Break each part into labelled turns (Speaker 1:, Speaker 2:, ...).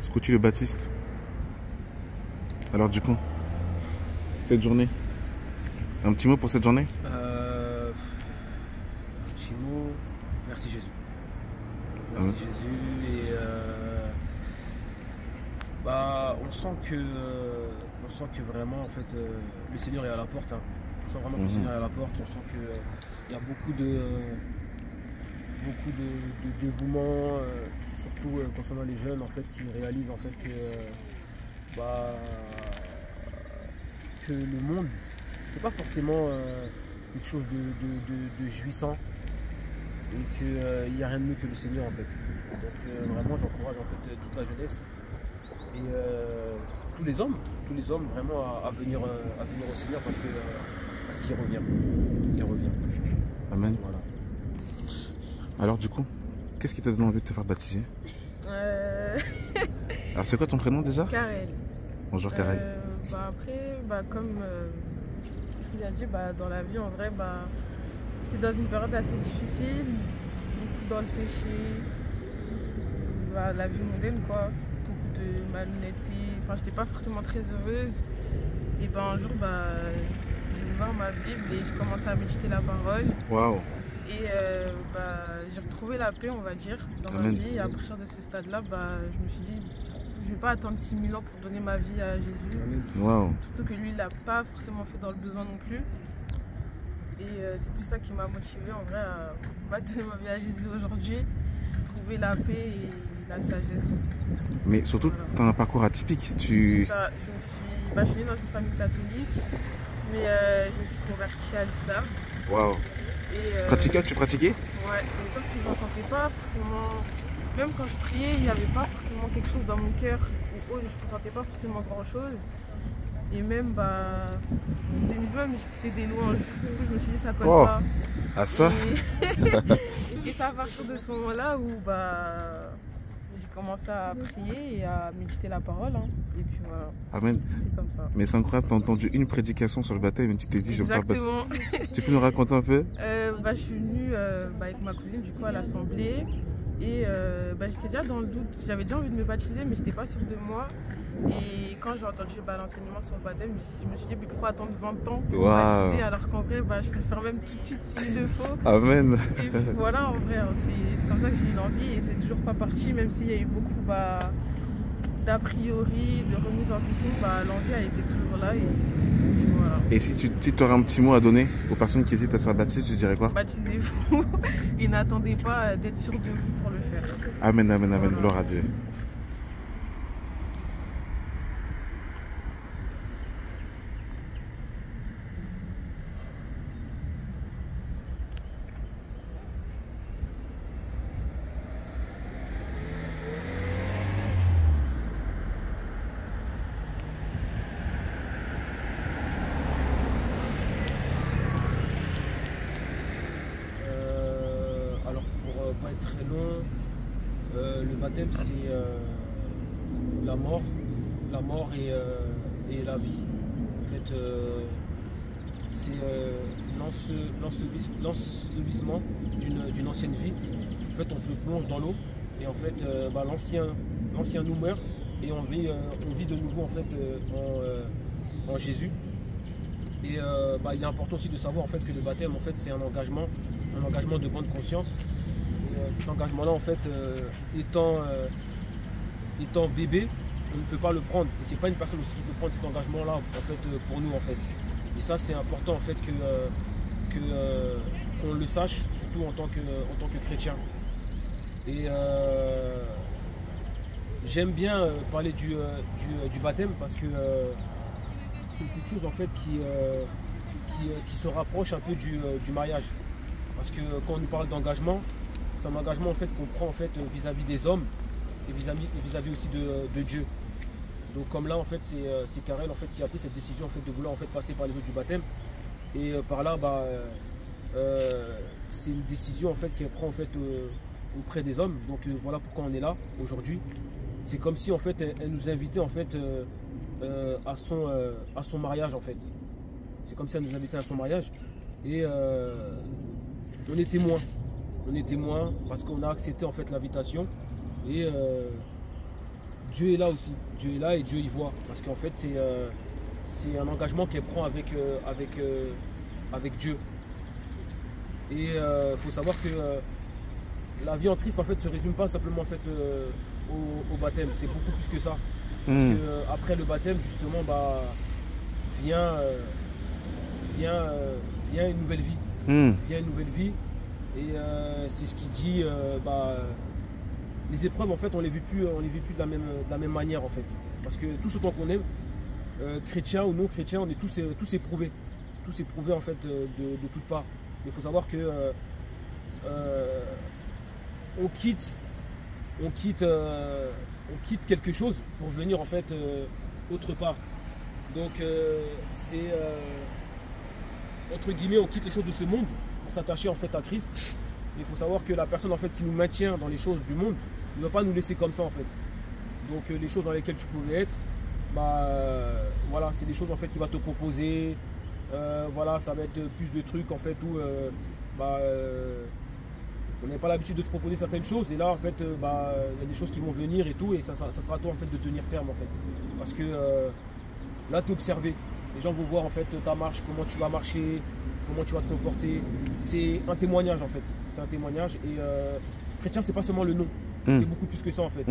Speaker 1: Scouty le Baptiste. Alors du coup, cette journée, un petit mot pour cette journée?
Speaker 2: Un petit mot, merci Jésus. Merci Jésus. Et on sent que vraiment en fait le Seigneur est à la porte. Hein. On sent vraiment que le Seigneur est à la porte. On sent qu'il y a beaucoup de dévouement, surtout concernant les jeunes en fait qui réalisent en fait que le monde c'est pas forcément quelque chose de jouissant et qu'il n'y a rien de mieux que le Seigneur en fait. Donc vraiment j'encourage en fait toute la jeunesse et tous les hommes vraiment à venir au Seigneur parce qu'il revient. Il revient.
Speaker 1: Amen.
Speaker 2: Voilà.
Speaker 1: Alors du coup, qu'est-ce qui t'a donné envie de te faire baptiser? Alors c'est quoi ton prénom déjà?
Speaker 3: Karel.
Speaker 1: Bonjour Karel.
Speaker 3: Après, comme ce qu'il a dit, dans la vie en vrai, j'étais dans une période assez difficile, beaucoup dans le péché, la vie mondaine quoi, beaucoup de malhonnêteté, enfin j'étais pas forcément très heureuse. Et un jour j'ai ouvert ma Bible et j'ai commencé à méditer la parole.
Speaker 1: Waouh.
Speaker 3: Et j'ai retrouvé la paix, on va dire, dans
Speaker 1: Amen.
Speaker 3: ma vie. Et à partir de ce stade-là, je me suis dit, je ne vais pas attendre 6000 ans pour donner ma vie à Jésus.
Speaker 1: Waouh.
Speaker 3: Surtout que lui, il l'a pas forcément fait dans le besoin non plus. Et c'est plus ça qui m'a motivée en vrai à donner ma vie à Jésus aujourd'hui, trouver la paix et la sagesse.
Speaker 1: Mais surtout, voilà. Tu as un parcours atypique.
Speaker 3: Ça, je suis née dans une famille catholique, mais je me suis convertie à l'islam.
Speaker 1: Waouh. Tu pratiquais?
Speaker 3: Ouais, mais sauf que je ne sentais pas forcément, même quand je priais, il n'y avait pas forcément quelque chose dans mon cœur où je ne ressentais pas forcément grand chose. Et même, j'étais musulmane, mais j'écoutais des louanges. Du coup, je me suis dit, ça colle pas.
Speaker 1: Ah, ça?
Speaker 3: Et c'est à partir de ce moment-là où j'ai commencé à prier et à méditer la parole. Hein. Et puis voilà.
Speaker 1: Amen.
Speaker 3: C'est comme ça.
Speaker 1: Mais c'est incroyable, tu as entendu une prédication sur le baptême et tu t'es dit, je vais me faire baptiser. Tu peux nous raconter un peu?
Speaker 3: Je suis venue avec ma cousine du coup à l'assemblée. Et j'étais déjà dans le doute, j'avais déjà envie de me baptiser mais j'étais pas sûre de moi. Et quand j'ai entendu l'enseignement sur le baptême, je me suis dit mais pourquoi attendre 20 ans pour me baptiser alors qu'en vrai je peux le faire même tout de suite s'il le faut.
Speaker 1: Amen.
Speaker 3: Et puis voilà, en vrai c'est comme ça que j'ai eu l'envie et c'est toujours pas parti même s'il y a eu beaucoup d'a priori, de remise en question, l'envie a été toujours là et voilà.
Speaker 1: Et si tu aurais un petit mot à donner aux personnes qui hésitent à se faire baptiser, tu dirais quoi?
Speaker 3: Baptisez-vous et n'attendez pas d'être sûr de vous pour le faire.
Speaker 1: Amen, amen, amen, gloire à Dieu.
Speaker 2: Pas être très long, le baptême c'est la mort et la vie. En fait, c'est l'ensevelissement d'une ancienne vie. En fait, on se plonge dans l'eau et en fait, l'ancien nous meurt et on vit de nouveau en fait en Jésus. Et il est important aussi de savoir en fait que le baptême en fait c'est un engagement de bonne conscience. Cet engagement-là, en fait, étant bébé, on ne peut pas le prendre. Et c'est pas une personne aussi qui peut prendre cet engagement-là, en fait, pour nous, en fait. Et ça, c'est important, en fait, qu'on le sache, surtout en tant que chrétien. Et j'aime bien parler du baptême parce que c'est quelque chose, en fait, qui se rapproche un peu du mariage. Parce que quand on nous parle d'engagement, c'est un engagement en fait, qu'on prend en fait, vis-à-vis des hommes et vis-à-vis aussi de Dieu. Donc comme là en fait c'est Karel en fait, qui a pris cette décision en fait, de vouloir en fait, passer par les eaux du baptême. Et par là c'est une décision en fait, qu'elle prend en fait, auprès des hommes. Donc voilà pourquoi on est là aujourd'hui. C'est comme si en fait, elle nous invitait en fait, à son mariage en fait. C'est comme si elle nous invitait à son mariage. Et on est témoins. On est témoins parce qu'on a accepté en fait l'invitation et Dieu est là aussi. Dieu est là et Dieu y voit. Parce qu'en fait, c'est un engagement qu'elle prend avec Dieu. Et il faut savoir que la vie en Christ en fait se résume pas simplement en fait, au baptême. C'est beaucoup plus que ça. Parce que après le baptême, justement, bah, vient une nouvelle vie. Vient une nouvelle vie. Et c'est ce qui dit, les épreuves en fait on les vit plus de la même manière en fait. Parce que tous autant qu'on aime, chrétiens ou non chrétiens, on est tous éprouvés. Tous éprouvés en fait de toutes parts. Mais il faut savoir que on quitte quelque chose pour venir en fait autre part. Donc c'est entre guillemets on quitte les choses de ce monde pour s'attacher en fait à Christ. Il faut savoir que la personne en fait qui nous maintient dans les choses du monde ne va pas nous laisser comme ça en fait. Donc les choses dans lesquelles tu pouvais être, voilà, c'est des choses en fait qui va te proposer. Voilà, ça va être plus de trucs en fait où on n'a pas l'habitude de te proposer certaines choses et là en fait il y a des choses qui vont venir et tout et ça sera à toi en fait de tenir ferme en fait. Parce que là tu es observé. Les gens vont voir en fait ta marche, comment tu vas marcher, comment tu vas te comporter. C'est un témoignage en fait. C'est un témoignage et chrétien c'est pas seulement le nom. C'est beaucoup plus que ça en fait.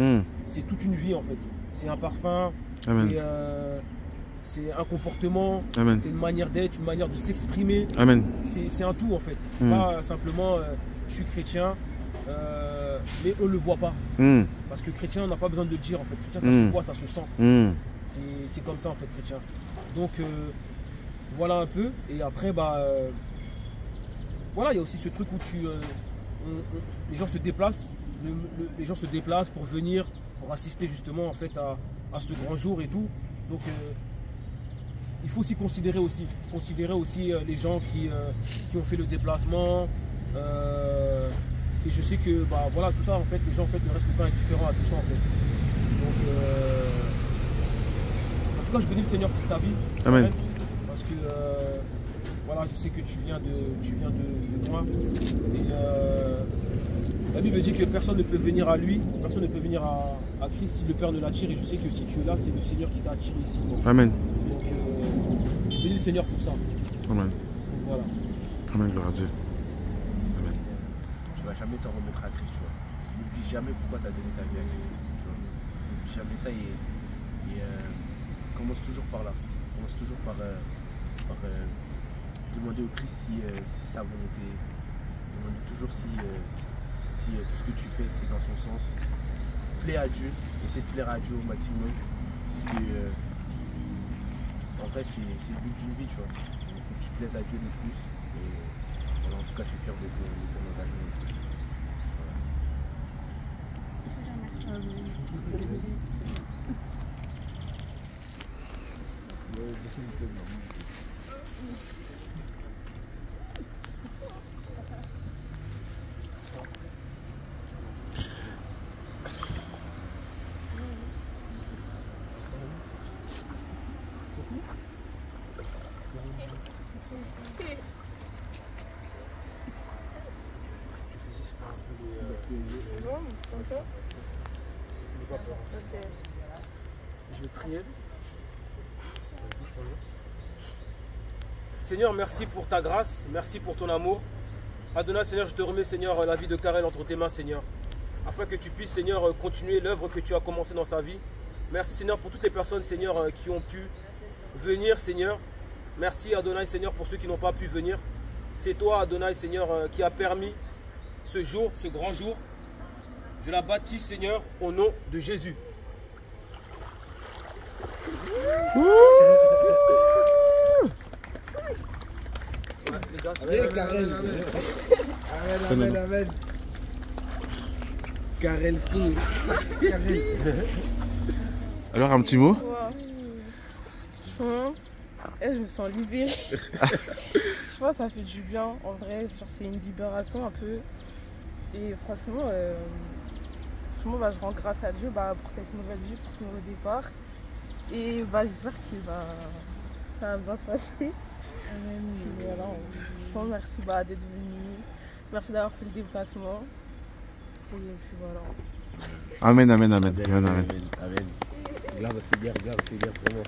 Speaker 2: C'est toute une vie en fait. C'est un parfum, c'est un comportement, c'est une manière d'être, une manière de s'exprimer. C'est un tout en fait. C'est pas simplement je suis chrétien, mais on le voit pas. Parce que chrétien, on n'a pas besoin de le dire en fait. Chrétien, ça se voit, ça se sent. C'est comme ça en fait, chrétien. Donc voilà un peu. Et après, voilà, il y a aussi ce truc où les gens se déplacent. Les gens se déplacent pour venir, pour assister justement en fait à ce grand jour et tout. Donc il faut aussi considérer les gens qui ont fait le déplacement. Et je sais que voilà, tout ça en fait, les gens en fait ne restent pas indifférents à tout ça en fait. Donc en tout cas je bénis le Seigneur pour ta vie.
Speaker 1: Amen.
Speaker 2: En fait, parce que voilà, je sais que tu viens de loin. Et la Bible dit que personne ne peut venir à lui, personne ne peut venir à Christ si le Père ne l'attire. Et je sais que si tu es là, c'est le Seigneur qui t'a attiré ici. Donc,
Speaker 1: Amen.
Speaker 2: Donc je bénis le Seigneur pour ça.
Speaker 1: Amen.
Speaker 2: Voilà.
Speaker 1: Amen, gloire à Dieu. Amen.
Speaker 4: Tu vas jamais t'en remettre à Christ, tu vois. N'oublie jamais pourquoi tu as donné ta vie à Christ. Tu vois. N'oublie jamais ça et commence toujours par là. Commence toujours par demander au Christ si c'est sa volonté. Demande toujours si tout ce que tu fais c'est dans son sens. Plaît à Dieu, essaie de plaire à Dieu au maximum. Parce que en vrai c'est le but d'une vie, tu vois. Il faut que tu plaises à Dieu le plus. Et voilà, en tout cas je suis fier de ton engagement.
Speaker 2: Je vais prier. Seigneur, merci pour ta grâce, merci pour ton amour. Adonai, Seigneur, je te remets, Seigneur, la vie de Karel entre tes mains, Seigneur. Afin que tu puisses, Seigneur, continuer l'œuvre que tu as commencée dans sa vie. Merci, Seigneur, pour toutes les personnes, Seigneur, qui ont pu venir, Seigneur. Merci, Adonai, Seigneur, pour ceux qui n'ont pas pu venir. C'est toi, Adonai, Seigneur, qui a permis ce jour, ce grand jour. Je la baptise, Seigneur, au nom de Jésus.
Speaker 4: Allez, Karel. Amen. Karel School.
Speaker 1: Alors, un petit mot?
Speaker 3: Je me sens libérée. Je pense que ça fait du bien. En vrai, c'est une libération un peu. Et franchement, je rends grâce à Dieu pour cette nouvelle vie, pour ce nouveau départ. Et j'espère que ça va passer. Voilà, franchement, merci d'être venu. Merci d'avoir fait le déplacement. Et puis voilà.
Speaker 1: Amen.
Speaker 4: Amen. Grave, c'est bien, vraiment.